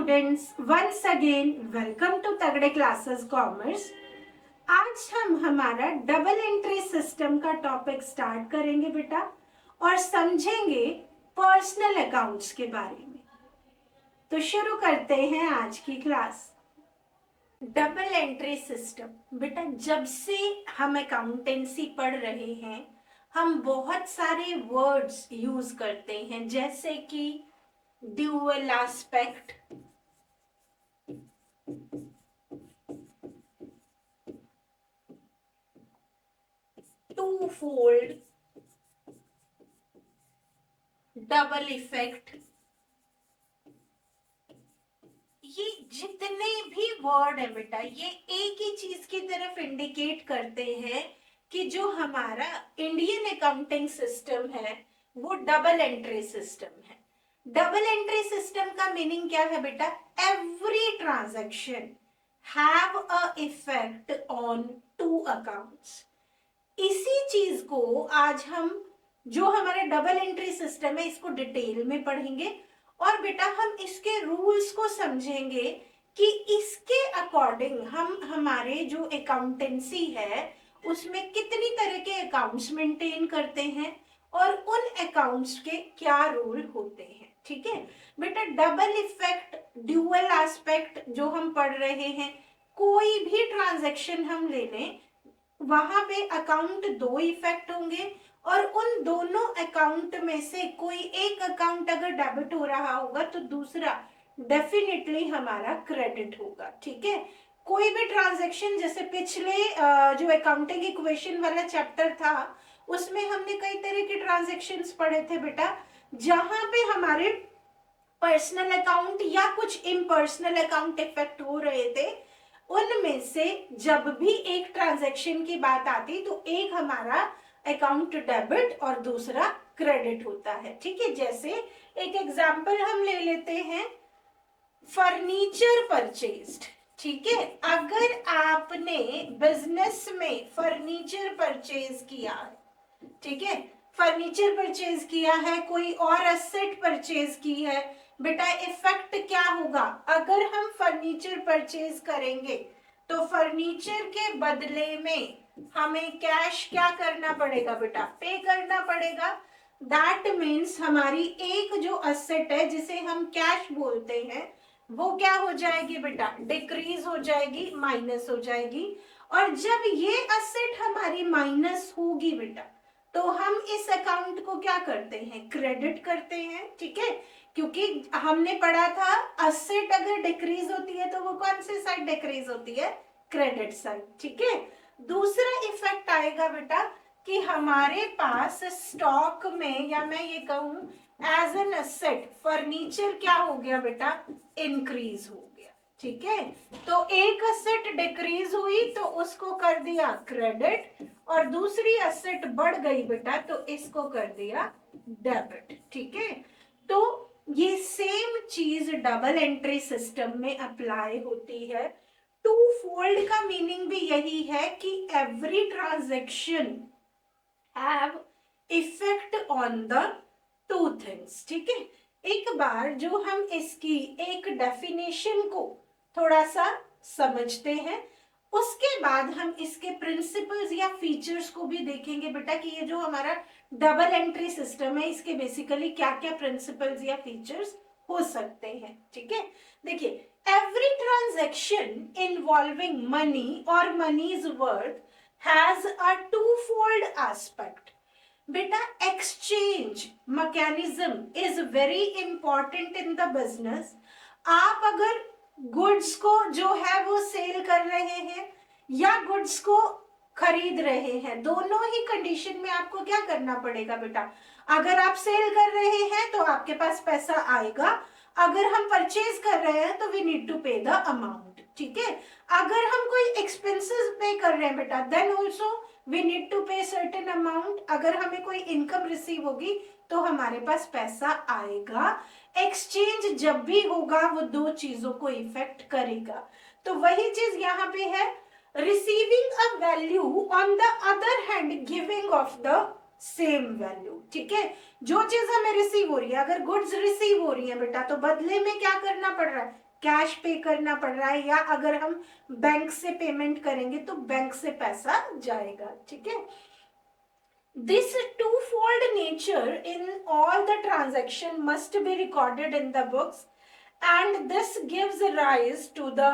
Students, once again welcome to तगड़े classes commerce. आज हम हमारा डबल एंट्री सिस्टम का टॉपिक स्टार्ट करेंगे बेटा और समझेंगे पर्सनल अकाउंट्स के बारे में। तो शुरू करते हैं आज की क्लास। डबल एंट्री सिस्टम बेटा, जब से हम अकाउंटेंसी पढ़ रहे हैं हम बहुत सारे वर्ड्स यूज करते हैं, जैसे कि dual aspect, twofold, double effect. ये जितने भी वर्ड है बेटा, ये एक ही चीज की तरफ इंडिकेट करते हैं कि जो हमारा इंडियन अकाउंटिंग सिस्टम है वो डबल एंट्री सिस्टम है। डबल एंट्री सिस्टम का मीनिंग क्या है बेटा? Every transaction have a effect on two accounts. इसी चीज को आज हम, जो हमारे डबल एंट्री सिस्टम है, इसको डिटेल में पढ़ेंगे और बेटा हम इसके रूल्स को समझेंगे कि इसके अकॉर्डिंग हम हमारे जो अकाउंटेंसी है उसमें कितनी तरह के अकाउंट्स मेंटेन करते हैं और उन अकाउंट्स के क्या रूल होते हैं। ठीक है बेटा, डबल इफेक्ट, ड्यूअल एस्पेक्ट जो हम पढ़ रहे हैं, कोई भी ट्रांजैक्शन हम ले लें वहां पे अकाउंट दो इफेक्ट होंगे और उन दोनों अकाउंट में से कोई एक अकाउंट अगर डेबिट हो रहा होगा तो दूसरा डेफिनेटली हमारा क्रेडिट होगा। ठीक है, कोई भी ट्रांजैक्शन, जैसे पिछले जो अकाउंटिंग इक्वेशन वाला चैप्टर था उसमें हमने कई तरह के ट्रांजैक्शंस पढ़े थे बेटा, जहां पे हमारे पर्सनल अकाउंट या कुछ इम्पर्सनल अकाउंट इफेक्ट हो रहे थे। उनमें से जब भी एक ट्रांजैक्शन की बात आती तो एक हमारा अकाउंट डेबिट और दूसरा क्रेडिट होता है। ठीक है, जैसे एक एग्जांपल हम ले लेते हैं, फर्नीचर परचेज्ड। ठीक है, अगर आपने बिजनेस में फर्नीचर परचेज किया है, ठीक है, फर्नीचर परचेज किया है, कोई और एसेट परचेज की है, बेटा इफेक्ट क्या होगा? अगर हम फर्नीचर परचेज करेंगे तो फर्नीचर के बदले में हमें कैश क्या करना पड़ेगा बेटा? पे करना पड़ेगा। दैट मीन्स हमारी एक जो एसेट है जिसे हम कैश बोलते हैं वो क्या हो जाएगी बेटा? डिक्रीज हो जाएगी, माइनस हो जाएगी। और जब ये एसेट हमारी माइनस होगी बेटा तो हम इस अकाउंट को क्या करते हैं? क्रेडिट करते हैं। ठीक है, क्योंकि हमने पढ़ा था एसेट अगर डिक्रीज होती है तो वो कौन सी साइड डिक्रीज होती है? Credit side. ठीक है, दूसरा इफेक्ट आएगा बेटा कि हमारे पास स्टॉक में, या मैं ये कहूं एज एन एसेट, फर्नीचर क्या हो गया बेटा? इंक्रीज हो गया। ठीक है, तो एक एसेट डिक्रीज हुई तो उसको कर दिया क्रेडिट और दूसरी एसेट बढ़ गई बेटा तो इसको कर दिया डेबिट। ठीक है, तो ये सेम चीज डबल एंट्री सिस्टम में अप्लाई होती है। टू फोल्ड का मीनिंग भी यही है कि every transaction have effect on the two things. ठीक है, एक बार जो हम इसकी एक डेफिनेशन को थोड़ा सा समझते हैं उसके बाद हम इसके प्रिंसिपल्स या फीचर्स को भी देखेंगे बेटा कि ये जो हमारा डबल एंट्री सिस्टम है इसके बेसिकली क्या क्या प्रिंसिपल्स या फीचर्स हो सकते हैं। ठीक है, देखिए, एवरी ट्रांजैक्शन इन्वॉल्विंग मनी और money's worth has a two fold aspect. Barter exchange mechanism is very important in the business. आप अगर गुड्स को जो है वो सेल कर रहे हैं या गुड्स को खरीद रहे हैं, दोनों ही कंडीशन में आपको क्या करना पड़ेगा बेटा? अगर आप सेल कर रहे हैं तो आपके पास पैसा आएगा, अगर हम परचेज कर रहे हैं तो वी नीड टू पे द अमाउंट। ठीक है, अगर हम कोई एक्सपेंसेस पे कर रहे हैं बेटा then also we need to pay certain amount. अगर हमें कोई इनकम रिसीव होगी तो हमारे पास पैसा आएगा। एक्सचेंज जब भी होगा वो दो चीजों को इफेक्ट करेगा। तो वही चीज यहाँ पे है, receiving a value on the other hand giving of the same value. ठीक है, जो चीज हमें रिसीव हो रही है, अगर गुड्स रिसीव हो रही है बेटा तो बदले में क्या करना पड़ रहा है? कैश पे करना पड़ रहा है, या अगर हम बैंक से पेमेंट करेंगे तो बैंक से पैसा जाएगा, ठीक है। This twofold nature in all the transaction must be recorded in the books, and this gives rise to the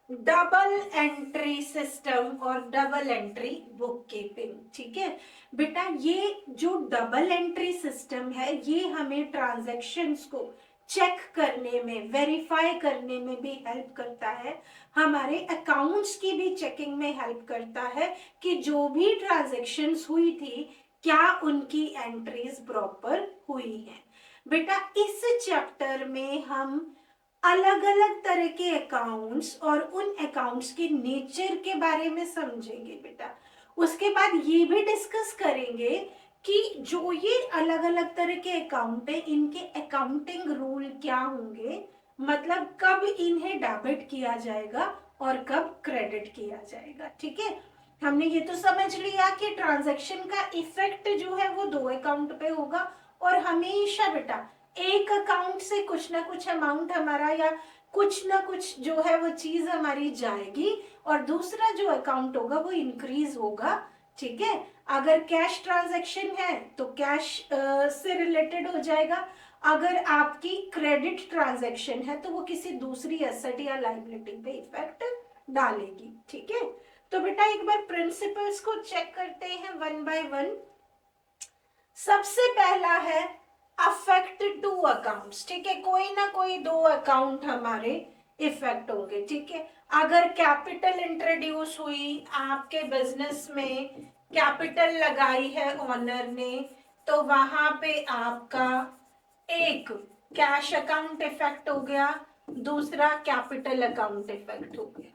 double entry system और डबल एंट्री बुक कीपिंग, ठीक है बेटा। ये जो डबल एंट्री सिस्टम है ये हमें ट्रांजैक्शंस को चेक करने में, वेरीफाई करने में भी हेल्प करता है, हमारे अकाउंट्स की भी चेकिंग में हेल्प करता है कि जो भी ट्रांजैक्शंस हुई थी क्या उनकी एंट्रीज प्रॉपर हुई हैं। बेटा इस चैप्टर में हम अलग अलग तरह के अकाउंट्स और उन अकाउंट्स के नेचर के बारे में समझेंगे बेटा। उसके बाद ये भी डिस्कस करेंगे कि जो ये अलग अलग तरह के अकाउंट है इनके अकाउंटिंग रूल क्या होंगे, मतलब कब इन्हें डेबिट किया जाएगा और कब क्रेडिट किया जाएगा, ठीक है। हमने ये तो समझ लिया कि ट्रांजैक्शन का इफेक्ट जो है वो दो अकाउंट पे होगा, और हमेशा बेटा एक अकाउंट से कुछ ना कुछ अमाउंट हमारा या कुछ ना कुछ जो है वो चीज हमारी जाएगी और दूसरा जो अकाउंट होगा वो इंक्रीज होगा, ठीक है। अगर कैश ट्रांजैक्शन है तो कैश से रिलेटेड हो जाएगा, अगर आपकी क्रेडिट ट्रांजैक्शन है तो वो किसी दूसरी एसेट या लायबिलिटी पे इफेक्ट डालेगी, ठीक है। तो बेटा एक बार प्रिंसिपल्स को चेक करते हैं वन बाय वन। सबसे पहला है अफेक्ट टू अकाउंट्स, ठीक है, कोई ना कोई दो अकाउंट हमारे इफेक्ट होंगे, ठीक है। अगर कैपिटल इंट्रोड्यूस हुई आपके बिजनेस में, कैपिटल लगाई है ओनर ने, तो वहां पे आपका एक कैश अकाउंट इफेक्ट हो गया, दूसरा कैपिटल अकाउंट इफेक्ट हो गया,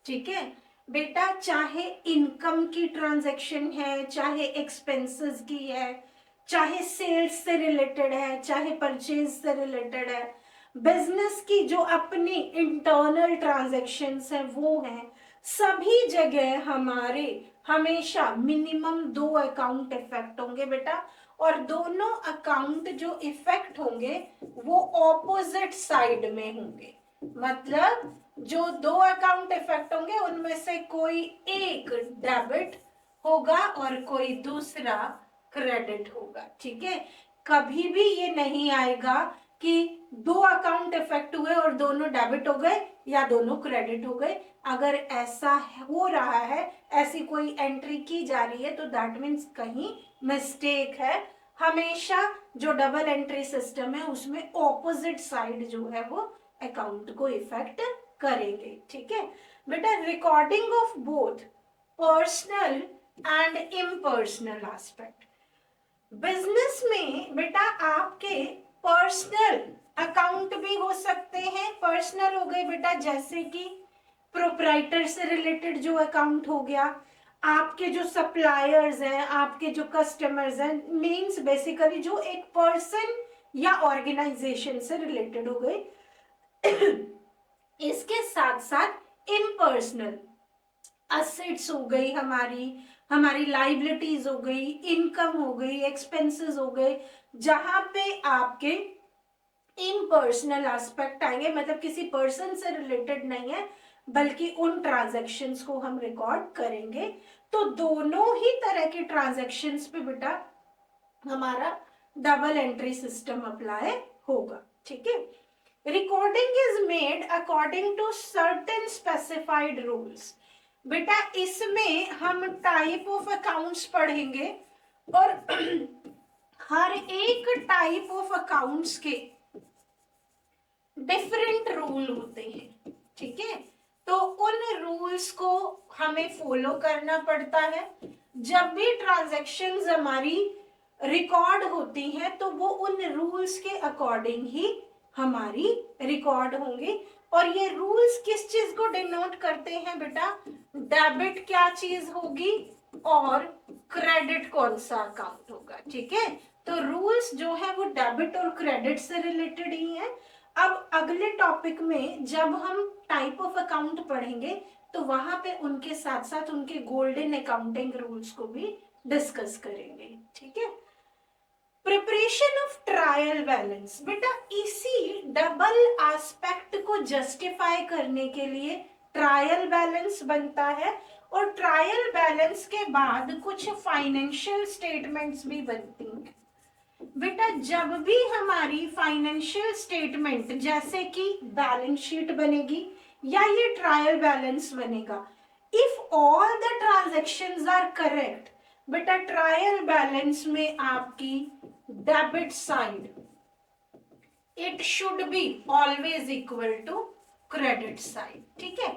ठीक है बेटा। चाहे इनकम की ट्रांजैक्शन है, चाहे एक्सपेंसेस की है, चाहे सेल्स से रिलेटेड है, चाहे परचेज से रिलेटेड है, बिजनेस की जो अपनी इंटरनल ट्रांजैक्शंस है वो है, सभी जगह हमारे हमेशा मिनिमम दो अकाउंट इफेक्ट होंगे बेटा। और दोनों अकाउंट जो इफेक्ट होंगे वो ऑपोजिट साइड में होंगे, मतलब जो दो अकाउंट इफेक्ट होंगे उनमें से कोई एक डेबिट होगा और कोई दूसरा क्रेडिट होगा, ठीक है। कभी भी ये नहीं आएगा कि दो अकाउंट इफेक्ट हुए और दोनों डेबिट हो गए या दोनों क्रेडिट हो गए। अगर ऐसा हो रहा है, ऐसी कोई एंट्री की जा रही है, तो दैट मीन्स कहीं मिस्टेक है। हमेशा जो डबल एंट्री सिस्टम है उसमें ऑपोजिट साइड जो है वो अकाउंट को इफेक्ट करेंगे, ठीक है बेटा। Recording of both personal and impersonal aspect. Business में बेटा आपके पर्सनल अकाउंट भी हो सकते हैं। पर्सनल हो गए बेटा जैसे कि प्रोप्राइटर से रिलेटेड जो अकाउंट हो गया, आपके जो सप्लायर्स हैं, आपके जो कस्टमर्स हैं, मींस बेसिकली जो एक पर्सन या ऑर्गेनाइजेशन से रिलेटेड हो गए। इसके साथ साथ इम्पर्सनल असेट्स हो गई, हमारी लाइबिलिटीज हो गई, इनकम हो गई, एक्सपेंसेस हो गए, जहां पे आपके इम्पर्सनल एस्पेक्ट आएंगे, मतलब किसी पर्सन से रिलेटेड नहीं है बल्कि उन ट्रांजैक्शंस को हम रिकॉर्ड करेंगे। तो दोनों ही तरह के ट्रांजैक्शंस पे बेटा हमारा डबल एंट्री सिस्टम अप्लाई होगा, ठीक है। Recording is made according to certain specified rules. बेटा इसमें हम टाइप ऑफ अकाउंट्स पढ़ेंगे और हर एक टाइप ऑफ अकाउंट्स के डिफरेंट रूल होते हैं, ठीक है। तो उन रूल्स को हमें फॉलो करना पड़ता है। जब भी ट्रांजैक्शंस हमारी रिकॉर्ड होती हैं तो वो उन रूल्स के अकॉर्डिंग ही हमारी रिकॉर्ड होंगी। और ये रूल्स किस चीज को डिनोट करते हैं बेटा? डेबिट क्या चीज होगी और क्रेडिट कौन सा अकाउंट होगा, ठीक है। तो रूल्स जो है वो डेबिट और क्रेडिट से रिलेटेड ही है। अब अगले टॉपिक में जब हम टाइप ऑफ अकाउंट पढ़ेंगे तो वहां पे उनके साथ साथ उनके गोल्डन अकाउंटिंग रूल्स को भी डिस्कस करेंगे, ठीक है। प्रिपरेशन ऑफ ट्रायल बैलेंस, बेटा इसी डबल एस्पेक्ट को जस्टिफाई करने के लिए ट्रायल बैलेंस बनता है, और ट्रायल बैलेंस के बाद कुछ फाइनेंशियल स्टेटमेंट्स भी बनती हैं। बेटा जब भी हमारी फाइनेंशियल स्टेटमेंट जैसे कि बैलेंस शीट बनेगी या ये ट्रायल बैलेंस बनेगा, if all the transactions are correct, बेटा ट्रायल बैलेंस में आपकी debit side it should be always equal to credit side. ठीक है,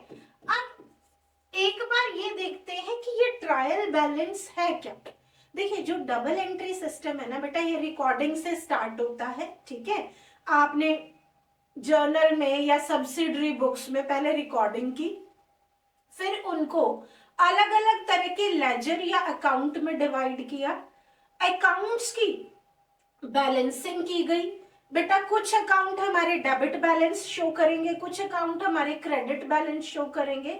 अब एक बार ये देखते हैं कि ये ट्रायल बैलेंस है क्या। देखिए जो डबल एंट्री सिस्टम है ना बेटा, ये रिकॉर्डिंग से स्टार्ट होता है। ठीक है, आपने जर्नल में या सब्सिडरी बुक्स में पहले रिकॉर्डिंग की, फिर उनको अलग अलग तरह के लेजर या अकाउंट में डिवाइड किया, अकाउंट्स की बैलेंसिंग की गई। बेटा कुछ अकाउंट हमारे डेबिट बैलेंस शो करेंगे, कुछ अकाउंट हमारे क्रेडिट बैलेंस शो करेंगे,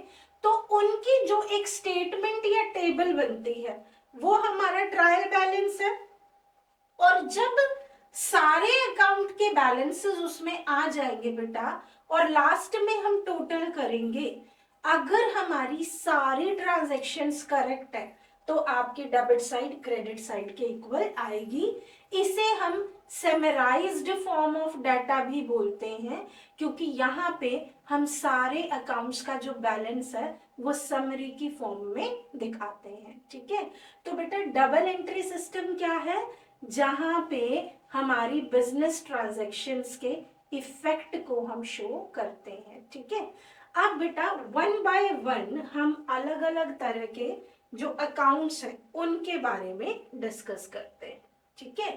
तो उनकी जो एक स्टेटमेंट या टेबल बनती है वो हमारा ट्रायल बैलेंस है। और जब सारे अकाउंट के बैलेंसेस उसमें आ जाएंगे बेटा, और लास्ट में हम टोटल करेंगे, अगर हमारी सारी ट्रांजैक्शंस करेक्ट है तो आपकी डेबिट साइड क्रेडिट साइड के इक्वल आएगी। इसे हम सेमराइज्ड फॉर्म ऑफ डाटा भी बोलते हैं, क्योंकि यहाँ पे हम सारे अकाउंट्स का जो बैलेंस है वो समरी की फॉर्म में दिखाते हैं। ठीक है, तो बेटा डबल एंट्री सिस्टम क्या है, जहां पे हमारी बिजनेस ट्रांजैक्शंस के इफेक्ट को हम शो करते हैं। ठीक है, अब बेटा वन बाय वन हम अलग अलग तरह के जो अकाउंट्स हैं उनके बारे में डिस्कस करते हैं। ठीक है,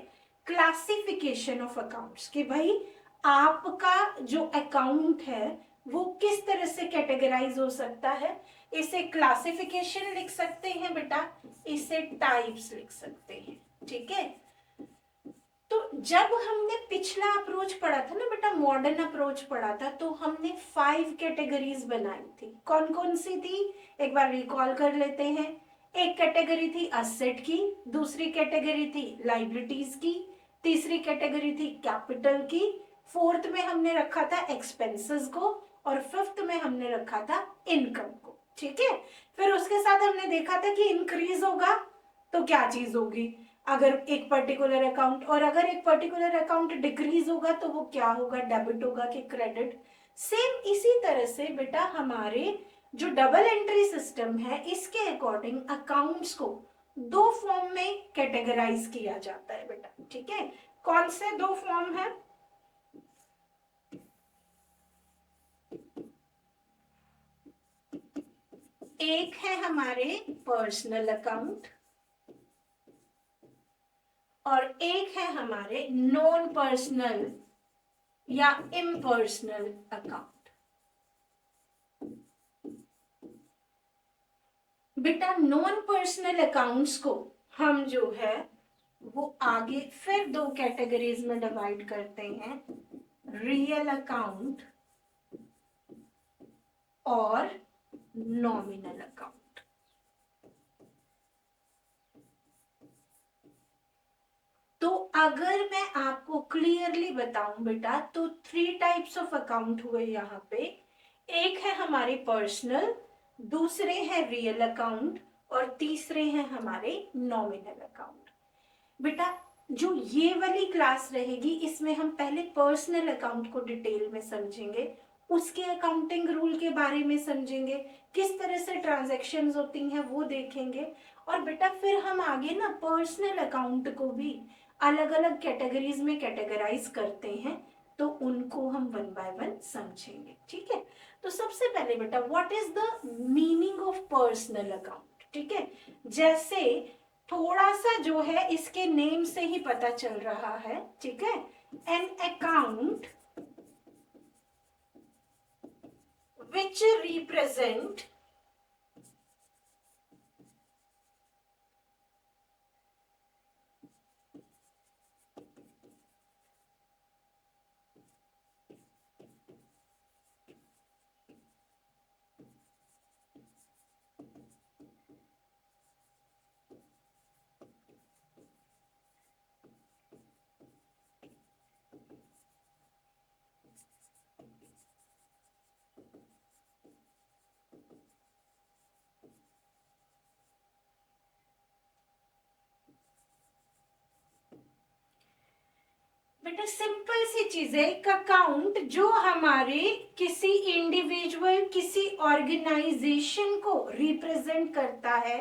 क्लासिफिकेशन ऑफ अकाउंट्स, कि भाई आपका जो अकाउंट है वो किस तरह से कैटेगराइज हो सकता है। इसे क्लासिफिकेशन लिख सकते हैं बेटा, इसे टाइप्स लिख सकते हैं। ठीक है, तो जब हमने पिछला अप्रोच पढ़ा था ना बेटा, मॉडर्न अप्रोच पढ़ा था, तो हमने 5 कैटेगरीज बनाई थी। कौन कौन सी थी, एक बार रिकॉल कर लेते हैं। एक कैटेगरी थी असेट की, दूसरी कैटेगरी थी लाइबिलिटीज की, तीसरी कैटेगरी थी कैपिटल की, फोर्थ में हमने रखा था एक्सपेंसेस को, और फिफ्थ में हमने रखा था इनकम को। ठीक है, फिर उसके साथ हमने देखा था कि इंक्रीज होगा तो क्या चीज होगी, अगर एक पर्टिकुलर अकाउंट, और अगर एक पर्टिकुलर अकाउंट डिक्रीज होगा तो वो क्या होगा, डेबिट होगा कि क्रेडिट। सेम इसी तरह से बेटा हमारे जो डबल एंट्री सिस्टम है इसके अकॉर्डिंग अकाउंट्स को 2 फॉर्म में कैटेगराइज किया जाता है बेटा। ठीक है, कौन से 2 फॉर्म है, एक है हमारे पर्सनल अकाउंट और एक है हमारे नॉन पर्सनल या इम्पर्सनल अकाउंट। बेटा नॉन पर्सनल अकाउंट्स को हम जो है वो आगे फिर 2 कैटेगरीज में डिवाइड करते हैं, रियल अकाउंट और नॉमिनल अकाउंट। तो अगर मैं आपको क्लियरली बताऊं बेटा, तो 3 टाइप्स ऑफ अकाउंट हुए यहाँ पे। एक है हमारे पर्सनल, दूसरे हैं रियल अकाउंट, और तीसरे हैं हमारे नॉमिनल अकाउंट। बेटा जो ये वाली क्लास रहेगी इसमें हम पहले पर्सनल अकाउंट को डिटेल में समझेंगे, उसके अकाउंटिंग रूल के बारे में समझेंगे, किस तरह से ट्रांजैक्शंस होती हैं वो देखेंगे, और बेटा फिर हम आगे ना पर्सनल अकाउंट को भी अलग अलग कैटेगरीज में कैटेगराइज करते हैं, तो उनको हम वन बाय वन समझेंगे। ठीक है, तो सबसे पहले बेटा what is the meaning of personal account. ठीक है, जैसे थोड़ा सा जो है इसके नेम से ही पता चल रहा है। ठीक है, एन अकाउंट विच रिप्रेजेंट बेटा सिंपल सी चीज है, एक अकाउंट जो हमारे किसी इंडिविजुअल, किसी ऑर्गेनाइजेशन को रिप्रेजेंट करता है,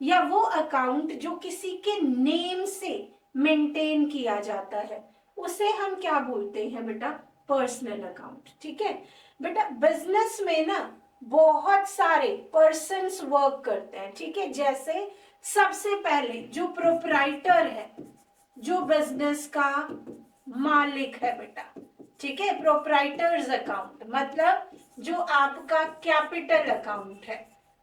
या वो अकाउंट जो किसी के नेम से मेंटेन किया जाता है, उसे हम क्या बोलते हैं बेटा? Personal account. ठीक है बेटा, बिजनेस में ना बहुत सारे पर्सन्स वर्क करते हैं। ठीक है, जैसे सबसे पहले जो प्रोप्राइटर है, जो बिजनेस का मालिक है बेटा, ठीक है, प्रोप्राइटर्स अकाउंट मतलब जो आपका कैपिटल अकाउंट है,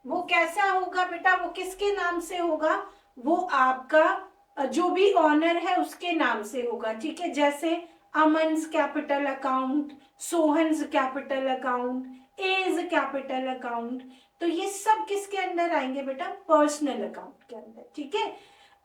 वो कैसा होगा बेटा? वो किसके नाम से होगा? वो आपका जो भी ऑनर है उसके नाम से होगा। ठीक है, जैसे Aman's capital account, Sohan's capital account, A's capital account, तो ये सब किसके अंदर आएंगे बेटा? पर्सनल अकाउंट के अंदर। ठीक है,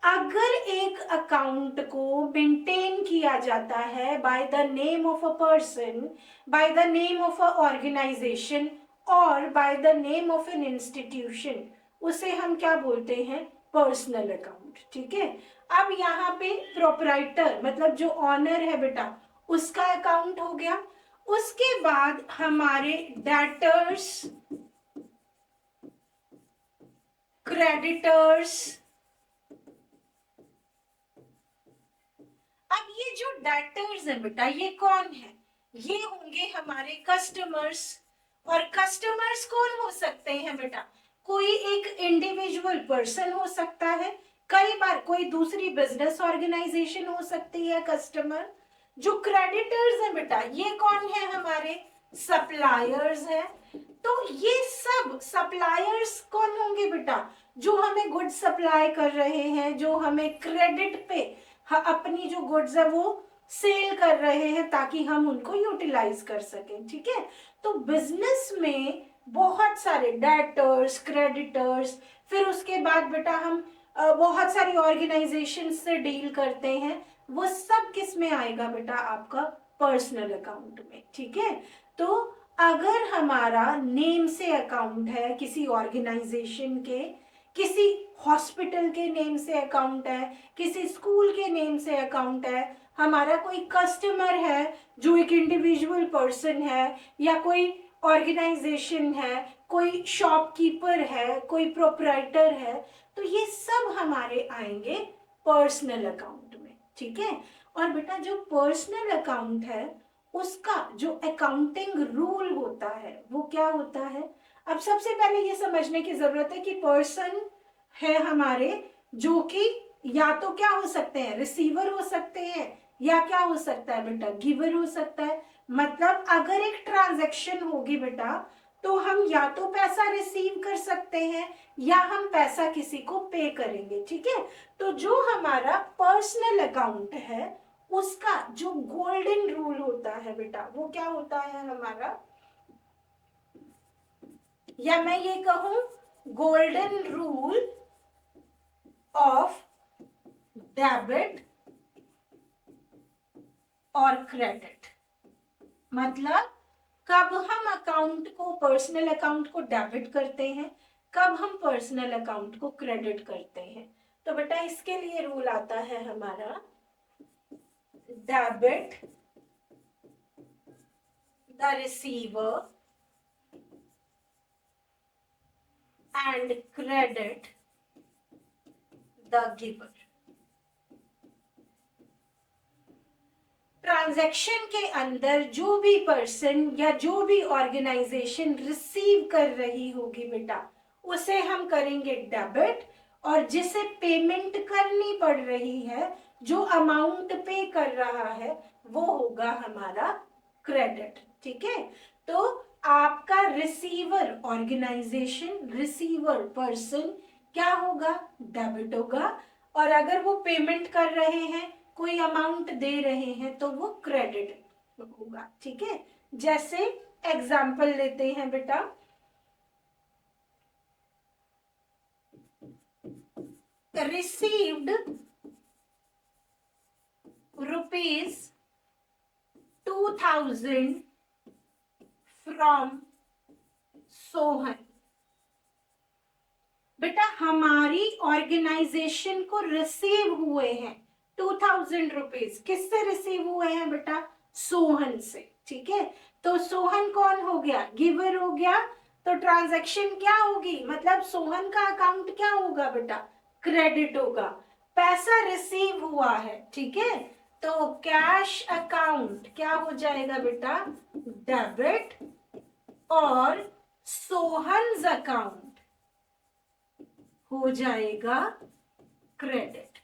अगर एक अकाउंट को मेंटेन किया जाता है by the name of a person, by the name of a organization और by the name of an institution, उसे हम क्या बोलते हैं? Personal account. ठीक है, अब यहाँ पे प्रोपराइटर मतलब जो ऑनर है बेटा, उसका अकाउंट हो गया। उसके बाद हमारे डेटर्स, क्रेडिटर्स, अब ये जो डेटर्स है बेटा, ये कौन है? ये होंगे हमारे कस्टमर्स। और कस्टमर्स कौन हो सकते हैं बेटा? कोई एक इंडिविजुअल पर्सन हो सकता है, कई बार कोई दूसरी बिजनेस ऑर्गेनाइजेशन हो सकती है कस्टमर। जो क्रेडिटर्स है बेटा, ये कौन है? हमारे सप्लायर्स है। तो ये सब सप्लायर्स कौन होंगे बेटा? जो हमें गुड सप्लाई कर रहे हैं, जो हमें क्रेडिट पे अपनी जो गुड्स है वो सेल कर रहे हैं ताकि हम उनको यूटिलाइज कर सकें। ठीक है, तो बिजनेस में बहुत सारे डेटर्स, क्रेडिटर्स, फिर उसके बाद बेटा हम बहुत सारी ऑर्गेनाइजेशन से डील करते हैं, वो सब किस में आएगा बेटा? आपका पर्सनल अकाउंट में। ठीक है, तो अगर हमारा नेम से अकाउंट है किसी ऑर्गेनाइजेशन के, किसी हॉस्पिटल के नेम से अकाउंट है, किसी स्कूल के नेम से अकाउंट है, हमारा कोई कस्टमर है जो एक इंडिविजुअल पर्सन है, या कोई ऑर्गेनाइजेशन है, कोई शॉपकीपर है, कोई प्रोपराइटर है, तो ये सब हमारे आएंगे पर्सनल अकाउंट में। ठीक है, और बेटा जो पर्सनल अकाउंट है उसका जो अकाउंटिंग रूल होता है वो क्या होता है? अब सबसे पहले ये समझने की जरूरत है कि पर्सन है हमारे, जो कि या तो क्या हो सकते हैं? रिसीवर हो सकते हैं, या क्या हो सकता है बेटा? गिवर हो सकता है। मतलब अगर एक ट्रांजैक्शन होगी बेटा, तो हम या तो पैसा रिसीव कर सकते हैं, या हम पैसा किसी को पे करेंगे। ठीक है, तो जो हमारा पर्सनल अकाउंट है उसका जो गोल्डन रूल होता है बेटा, वो क्या होता है हमारा? या मैं ये कहूं, गोल्डन रूल ऑफ डेबिट और क्रेडिट। मतलब कब हम अकाउंट को, पर्सनल अकाउंट को डेबिट करते हैं, कब हम पर्सनल अकाउंट को क्रेडिट करते हैं। तो बेटा इसके लिए रूल आता है हमारा, debit the receiver and credit the giver. Transaction के अंदर जो भी पर्सन या जो भी ऑर्गेनाइजेशन रिसीव कर रही होगी बेटा, उसे हम करेंगे डेबिट, और जिसे पेमेंट करनी पड़ रही है, जो अमाउंट पे कर रहा है, वो होगा हमारा क्रेडिट। ठीक है, तो आपका रिसीवर ऑर्गेनाइजेशन, रिसीवर पर्सन क्या होगा? डेबिट होगा, और अगर वो पेमेंट कर रहे हैं, कोई अमाउंट दे रहे हैं, तो वो क्रेडिट होगा। ठीक है, जैसे एग्जाम्पल लेते हैं बेटा, रिसीव्ड ₹2000 फ्रॉम सोहन। बेटा हमारी ऑर्गेनाइजेशन को रिसीव हुए हैं ₹2000 किससे रिसीव हुए हैं बेटा? सोहन से, ठीक है। तो सोहन कौन हो गया? गिवर हो गया। तो ट्रांजैक्शन क्या होगी, मतलब सोहन का अकाउंट क्या होगा बेटा? क्रेडिट होगा। पैसा रिसीव हुआ है, ठीक है, तो कैश अकाउंट क्या हो जाएगा बेटा? डेबिट। और सोहन्स अकाउंट हो जाएगा क्रेडिट,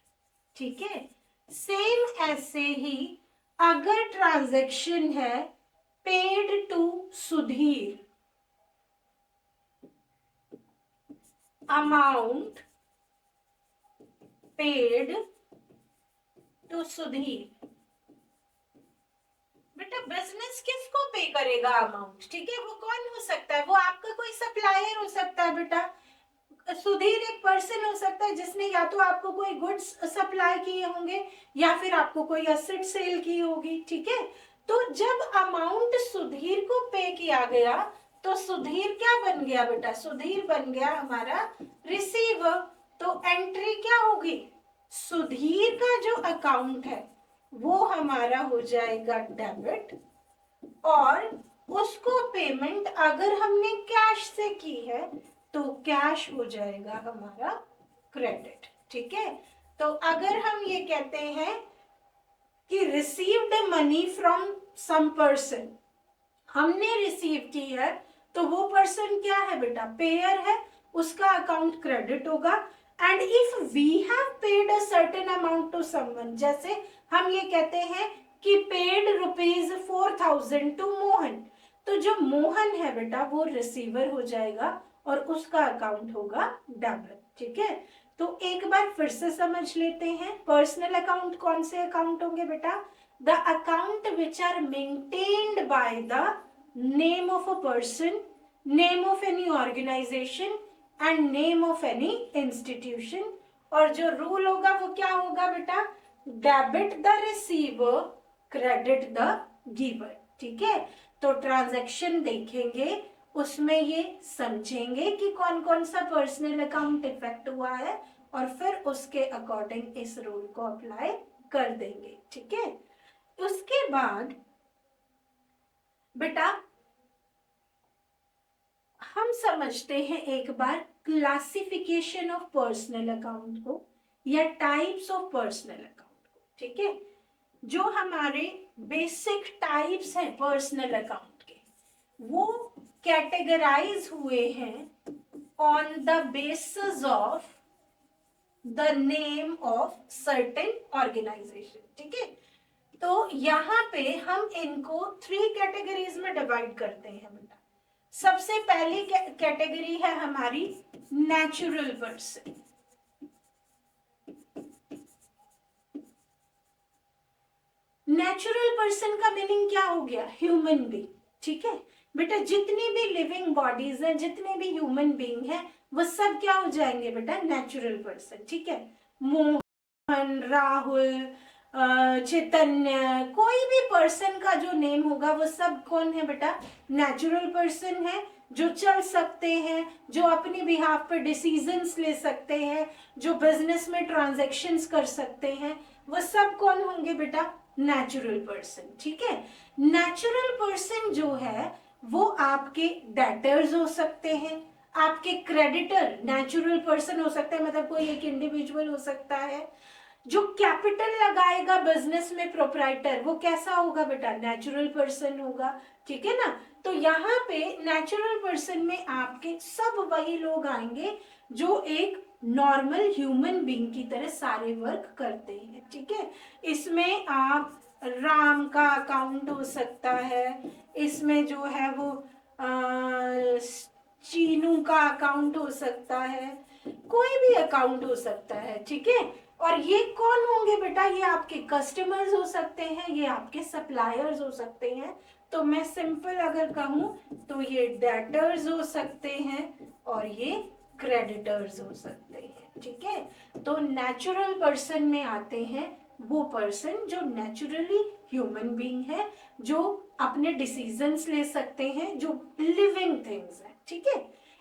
ठीक है। सेम ऐसे ही अगर ट्रांजैक्शन है paid to Sudhir, amount paid to Sudhir, बेटा बिजनेस किसको पे करेगा अमाउंट, ठीक है, वो कौन हो सकता है? वो आपका कोई सप्लायर हो सकता है बेटा। सुधीर एक पर्सन हो सकता है जिसने या तो आपको कोई गुड्स सप्लाई किए होंगे या फिर आपको कोई एसेट सेल की होगी, ठीक है। तो जब अमाउंट सुधीर को पे किया गया तो सुधीर क्या बन गया बेटा? सुधीर बन गया हमारा रिसीवर। तो एंट्री क्या होगी? सुधीर का जो अकाउंट है वो हमारा हो जाएगा डेबिट, और उसको पेमेंट अगर हमने कैश से की है तो कैश हो जाएगा हमारा क्रेडिट, ठीक है। तो अगर हम ये कहते हैं कि received money from some person, हमने रिसीव की है, तो वो पर्सन क्या है बेटा? पेयर है, उसका अकाउंट क्रेडिट होगा। And if we have paid a certain amount to someone, जैसे हम ये कहते हैं कि पेड ₹4000 टू मोहन, तो जो मोहन है बेटा वो रिसीवर हो जाएगा और उसका अकाउंट होगा डेबिट, ठीक है। तो एक बार फिर से समझ लेते हैं, पर्सनल अकाउंट कौन से अकाउंट होंगे बेटा? The account which are maintained by the name of a person, name of any organisation and name of any institution. और जो रूल होगा वो क्या होगा बेटा? Debit the receiver, credit the giver, ठीक है। तो ट्रांजैक्शन देखेंगे उसमें ये समझेंगे कि कौन कौन सा पर्सनल अकाउंट इफेक्ट हुआ है और फिर उसके अकॉर्डिंग इस रूल को अप्लाई कर देंगे, ठीक है। उसके बाद बेटा हम समझते हैं एक बार क्लासिफिकेशन ऑफ पर्सनल अकाउंट को या टाइप्स ऑफ पर्सनल अकाउंट को, ठीक है। जो हमारे बेसिक टाइप्स हैं पर्सनल अकाउंट के, वो कैटेगराइज हुए हैं on the basis of the name of certain organisation, ठीक है। तो यहाँ पे हम इनको 3 कैटेगरीज में डिवाइड करते हैं बेटा। सबसे पहली कैटेगरी है हमारी नेचुरल पर्सन। नेचुरल पर्सन का मीनिंग क्या हो गया? ह्यूमन बीइंग, ठीक है बेटा। जितनी भी लिविंग बॉडीज हैं, जितने भी ह्यूमन बीइंग हैं, वो सब क्या हो जाएंगे बेटा? नेचुरल पर्सन, ठीक है। मोहन, राहुल, चैतन्य, कोई भी पर्सन का जो नेम होगा वो सब कौन है बेटा? नेचुरल पर्सन है, जो चल सकते हैं, जो अपनी बिहाफ पे डिसीजंस ले सकते हैं, जो बिजनेस में ट्रांजैक्शंस कर सकते हैं, वो सब कौन होंगे बेटा? नेचुरल पर्सन, ठीक है। नेचुरल पर्सन जो है वो आपके डेटर्स हो सकते हैं, आपके क्रेडिटर नेचुरल पर्सन हो सकते हैं, मतलब कोई एक इंडिविजुअल हो सकता है। जो कैपिटल लगाएगा बिजनेस में प्रोप्राइटर, वो कैसा होगा बेटा? नेचुरल पर्सन होगा, ठीक है ना। तो यहाँ पे नेचुरल पर्सन में आपके सब वही लोग आएंगे जो एक नॉर्मल ह्यूमन बीइंग की तरह सारे वर्क करते हैं, ठीक है। इसमें आप राम का अकाउंट हो सकता है, इसमें जो है वो चीनू का अकाउंट हो सकता है, कोई भी अकाउंट हो सकता है, ठीक है। और ये कौन होंगे बेटा? ये आपके कस्टमर्स हो सकते हैं, ये आपके सप्लायर्स हो सकते हैं। तो मैं सिंपल अगर कहूं तो ये डेटर्स हो सकते हैं और ये क्रेडिटर्स हो सकते हैं, ठीक है। तो नेचुरल पर्सन में आते हैं वो पर्सन जो नेचुरली ह्यूमन बीइंग है, जो अपने डिसीजंस ले सकते हैं, जो लिविंग थिंग्स है, ठीक है।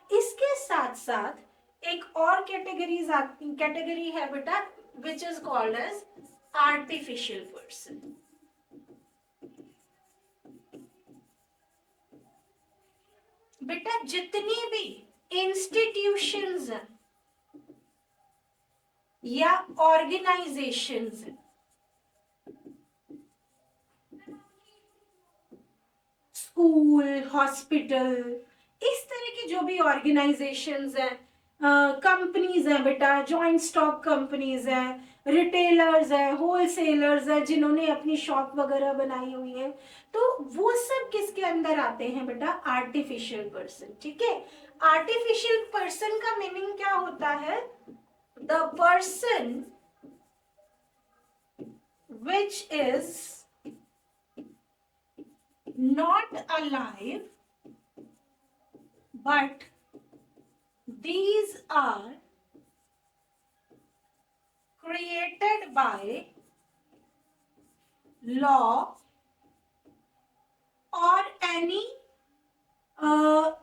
इसके साथ साथ एक और कैटेगरी है बेटा, which is called as artificial person. बेटा जितनी भी इंस्टीट्यूशंस हैं या ऑर्गेनाइजेशंस हैं, स्कूल, हॉस्पिटल, इस तरह की जो भी ऑर्गेनाइजेशंस हैं, कंपनीज हैं बेटा, जॉइंट स्टॉक कंपनीज हैं, रिटेलर्स हैं, होलसेलर्स हैं, जिन्होंने अपनी शॉप वगैरह बनाई हुई है, तो वो सब किसके अंदर आते हैं बेटा? Artificial person. ठीक है, आर्टिफिशियल पर्सन का मीनिंग क्या होता है? The person which is not alive, but these are created by law or any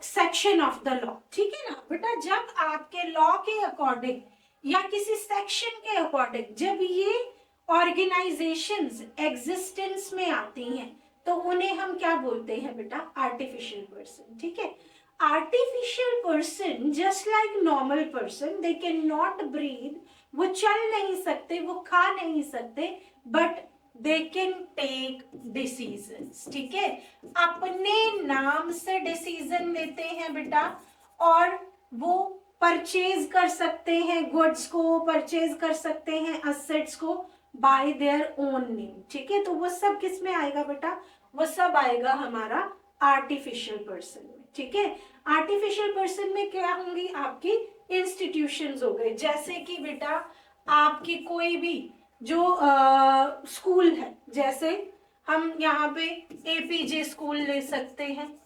section of the law. ठीक है ना बेटा, जब आपके लॉ के अकॉर्डिंग या किसी सेक्शन के अकॉर्डिंग जब ये ऑर्गेनाइजेशंस एग्जिस्टेंस में आती हैं, तो उन्हें हम क्या बोलते हैं बेटा? Artificial person. ठीक है, artificial person just like normal person, they can not breathe, वो चल नहीं सकते, वो खा नहीं सकते, but they can take decisions. ठीक है, अपने नाम से डिसीजन लेते हैं बेटा, और वो परचेज कर सकते हैं गुड्स को, परचेज कर सकते हैं असेट्स को बाय देयर ओन नेम। ठीक है, तो वो सब किस में आएगा बेटा? वो सब आएगा हमारा आर्टिफिशियल पर्सन में। ठीक है, आर्टिफिशियल पर्सन में क्या होंगी? आपकी इंस्टीट्यूशंस हो गए, जैसे कि बेटा आपकी कोई भी जो स्कूल है, जैसे हम यहाँ पे एपीजे स्कूल ले सकते हैं,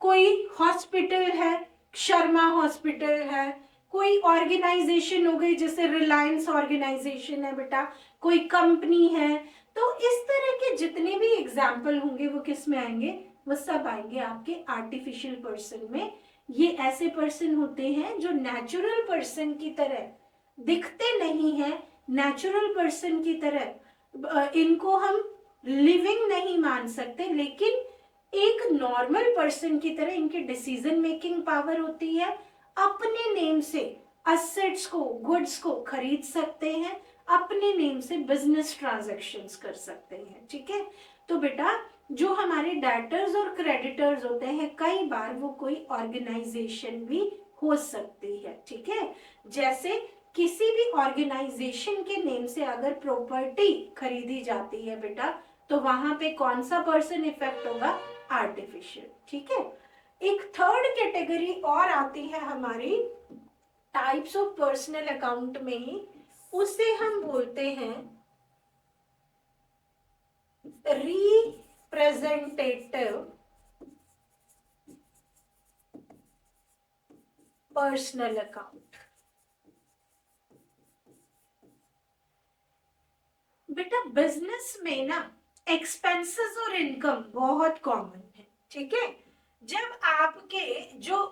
कोई हॉस्पिटल है, शर्मा हॉस्पिटल है, कोई ऑर्गेनाइजेशन हो गई जैसे रिलायंस ऑर्गेनाइजेशन है बेटा, कोई कंपनी है, तो इस तरह के जितने भी एग्जाम्पल होंगे वो किस में आएंगे? वो सब आएंगे आपके आर्टिफिशियल पर्सन में। ये ऐसे पर्सन होते हैं जो नेचुरल पर्सन की तरह दिखते नहीं है, नेचुरल पर्सन की तरह इनको हम लिविंग नहीं मान सकते, लेकिन एक नॉर्मल पर्सन की तरह इनकी डिसीजन मेकिंग पावर होती है, अपने नेम से असेट्स को, गुड्स को खरीद सकते हैं, अपने नेम से बिजनेस ट्रांजैक्शंस कर सकते हैं। ठीक है, तो बेटा जो हमारे डेटर्स और क्रेडिटर्स होते हैं, कई बार वो कोई ऑर्गेनाइजेशन भी हो सकती है। ठीक है, जैसे किसी भी ऑर्गेनाइजेशन के नेम से अगर प्रॉपर्टी खरीदी जाती है बेटा, तो वहां पे कौन सा पर्सन इफेक्ट होगा? आर्टिफिशियल। ठीक है, एक थर्ड कैटेगरी और आती है हमारी टाइप्स ऑफ पर्सनल अकाउंट में ही, उसे हम बोलते हैं रिप्रेजेंटेटिव पर्सनल अकाउंट। बेटा बिजनेस में ना एक्सपेंसेस और इनकम बहुत कॉमन है। ठीक है, जब आपके जो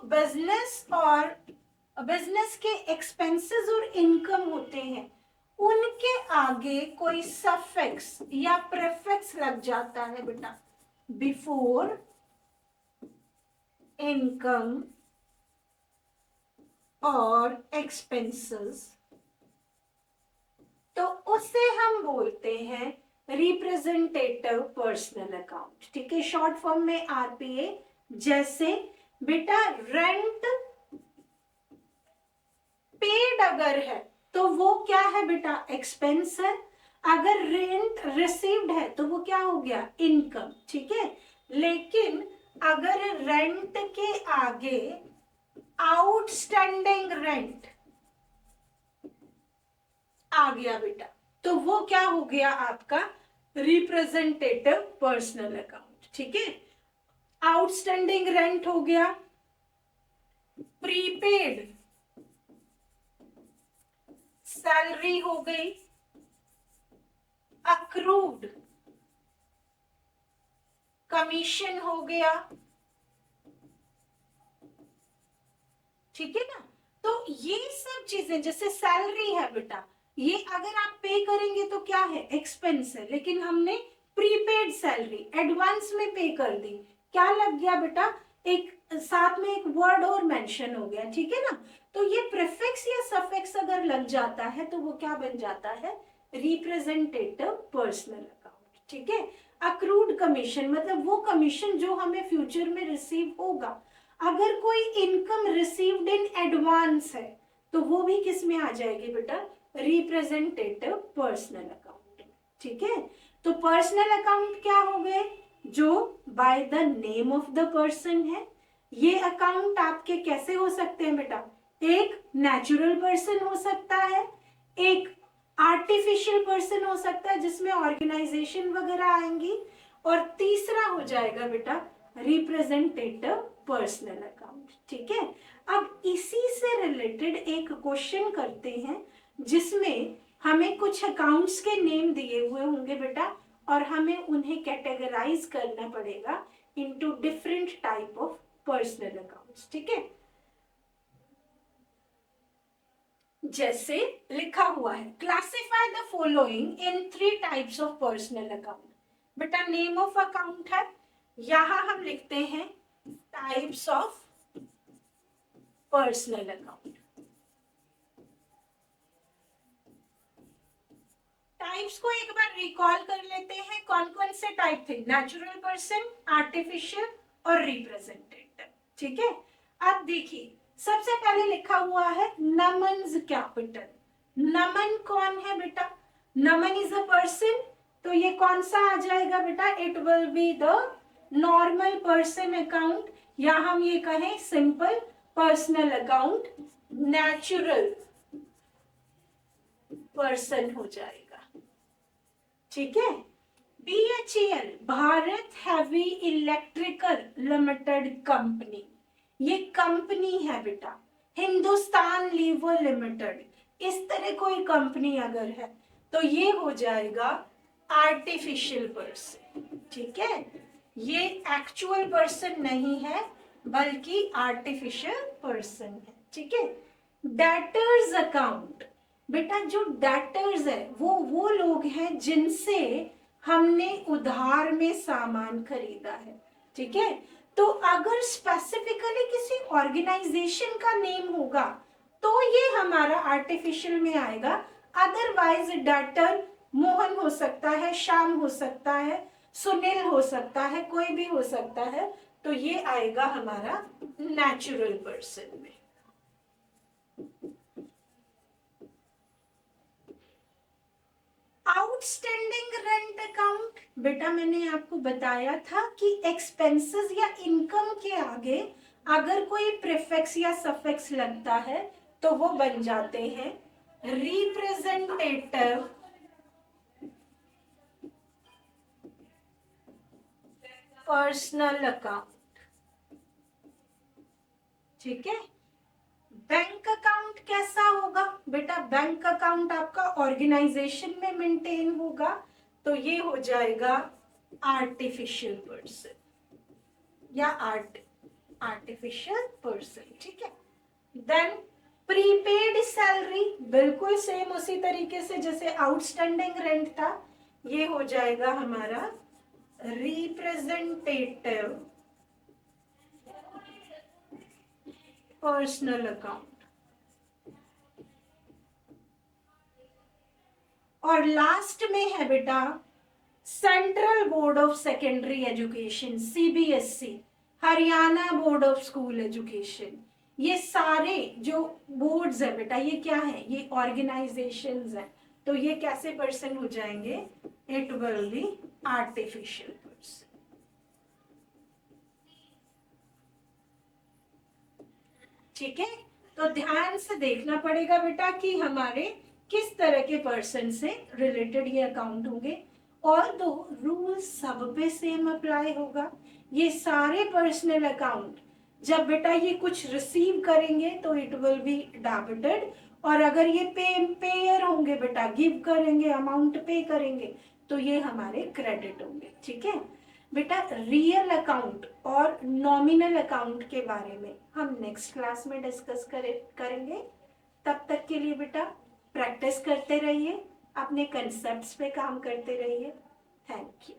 बिजनेस के एक्सपेंसेस और इनकम होते हैं, उनके आगे कोई सफिक्स या प्रीफिक्स लग जाता है बेटा, बिफोर इनकम और एक्सपेंसेस, तो उसे हम बोलते हैं रिप्रेजेंटेटिव पर्सनल अकाउंट। ठीक है, शॉर्ट फॉर्म में आरपीए। जैसे बेटा रेंट पेड अगर है तो वो क्या है बेटा? एक्सपेंस है। अगर रेंट रिसीव्ड है तो वो क्या हो गया? इनकम। ठीक है, लेकिन अगर रेंट के आगे आउटस्टैंडिंग रेंट आ गया बेटा, तो वो क्या हो गया? आपका रिप्रेजेंटेटिव पर्सनल अकाउंट। ठीक है, आउटस्टैंडिंग रेंट हो गया, प्रीपेड सैलरी हो गई, अक्रूड कमीशन हो गया। ठीक है ना, तो ये सब चीजें जैसे सैलरी है बेटा, ये अगर आप पे करेंगे तो क्या है, एक्सपेंस है, लेकिन हमने प्रीपेड सैलरी एडवांस में पे कर दी, क्या लग गया बेटा, एक साथ में एक वर्ड और मेंशन हो गया, ठीक है ना। तो ये प्रीफिक्स या सफिक्स अगर लग जाता है तो वो क्या बन जाता है, रिप्रेजेंटेटिव पर्सनल अकाउंट, ठीक है। अक्रूड कमीशन मतलब वो कमीशन जो हमें फ्यूचर में रिसीव होगा। अगर कोई इनकम रिसीव्ड इन एडवांस है तो वो भी किस में आ जाएगी बेटा, रिप्रेजेंटेटिव पर्सनल अकाउंट, ठीक है। तो पर्सनल अकाउंट क्या हो गए, जो bye the name of the person है। ये अकाउंट आपके कैसे हो सकते हैं बेटा, एक नेचुरल पर्सन हो सकता है, एक आर्टिफिशियल पर्सन हो सकता है जिसमें ऑर्गेनाइजेशन वगैरह आएंगी, और तीसरा हो जाएगा बेटा रिप्रेजेंटेटिव पर्सनल अकाउंट, ठीक है। अब इसी से रिलेटेड एक क्वेश्चन करते हैं जिसमें हमें कुछ अकाउंट्स के नेम दिए हुए होंगे बेटा, और हमें उन्हें कैटेगराइज करना पड़ेगा into different type of personal accounts, ठीक है। जैसे लिखा हुआ है, classify the following in 3 types of personal account. बेटा नेम ऑफ अकाउंट है, यहां हम लिखते हैं types of personal account. Types को एक बार रिकॉल कर लेते हैं, कौन कौन से टाइप थे, नेचुरल पर्सन, आर्टिफिशियल और रिप्रेजेंटेटिव, ठीक है। अब देखिए सबसे पहले लिखा हुआ है नमन्स कैपिटल। नमन कौन है बेटा, नमन इज अ पर्सन, तो ये कौन सा आ जाएगा बेटा, it will be the normal person account, या हम ये कहें simple personal account, natural person हो जाएगा, ठीक है। BHEL Bharat heavy electrical limited company, ये कंपनी है बेटा। हिंदुस्तान लीवर लिमिटेड, इस तरह कोई कंपनी अगर है तो ये हो जाएगा आर्टिफिशियल पर्सन, ठीक है। ये एक्चुअल पर्सन नहीं है बल्कि आर्टिफिशियल पर्सन है, ठीक है। डेटर्स अकाउंट, बेटा जो डेटर्स है वो लोग हैं जिनसे हमने उधार में सामान खरीदा है, ठीक है। तो अगर स्पेसिफिकली किसी ऑर्गेनाइजेशन का नेम होगा तो ये हमारा आर्टिफिशियल में आएगा, अदरवाइज डेटर मोहन हो सकता है, श्याम हो सकता है, सुनील हो सकता है, कोई भी हो सकता है, तो ये आएगा हमारा नेचुरल पर्सन में। आउटस्टैंडिंग रेंट अकाउंट, बेटा मैंने आपको बताया था कि एक्सपेंसेस या इनकम के आगे अगर कोई प्रीफिक्स या सफिक्स लगता है तो वो बन जाते हैं रिप्रेजेंटेटिव पर्सनल अकाउंट, ठीक है। बैंक अकाउंट कैसा होगा बेटा, बैंक अकाउंट आपका ऑर्गेनाइजेशन में मेंटेन होगा, तो ये हो जाएगा आर्टिफिशियल पर्सन या आर्टिफिशियल पर्सन, ठीक है। देन प्रीपेड सैलरी, बिल्कुल सेम उसी तरीके से जैसे आउटस्टैंडिंग रेंट था, ये हो जाएगा हमारा रिप्रेजेंटेटिव पर्सनल अकाउंट। और लास्ट में है बेटा central board of secondary education, CBSE, Haryana board of school education. ये सारे जो बोर्ड्स है बेटा ये क्या है, ये ऑर्गेनाइजेशंस हैं, तो ये कैसे पर्सन हो जाएंगे, it will be artificial person, ठीक है। तो ध्यान से देखना पड़ेगा बेटा कि हमारे किस तरह के पर्सन से रिलेटेड ये अकाउंट होंगे, और दो रूल सब पे सेम अप्लाई होगा। ये सारे पर्सनल अकाउंट जब बेटा ये कुछ रिसीव करेंगे तो इट विल बी डेबिटेड, और अगर ये पेयर होंगे बेटा, गिव करेंगे, अमाउंट पे करेंगे, तो ये हमारे क्रेडिट होंगे, ठीक है। बेटा रियल अकाउंट और नॉमिनल अकाउंट के बारे में हम नेक्स्ट क्लास में डिस्कस करेंगे। तब तक के लिए बेटा प्रैक्टिस करते रहिए, अपने कंसेप्ट्स पे काम करते रहिए। Thank you.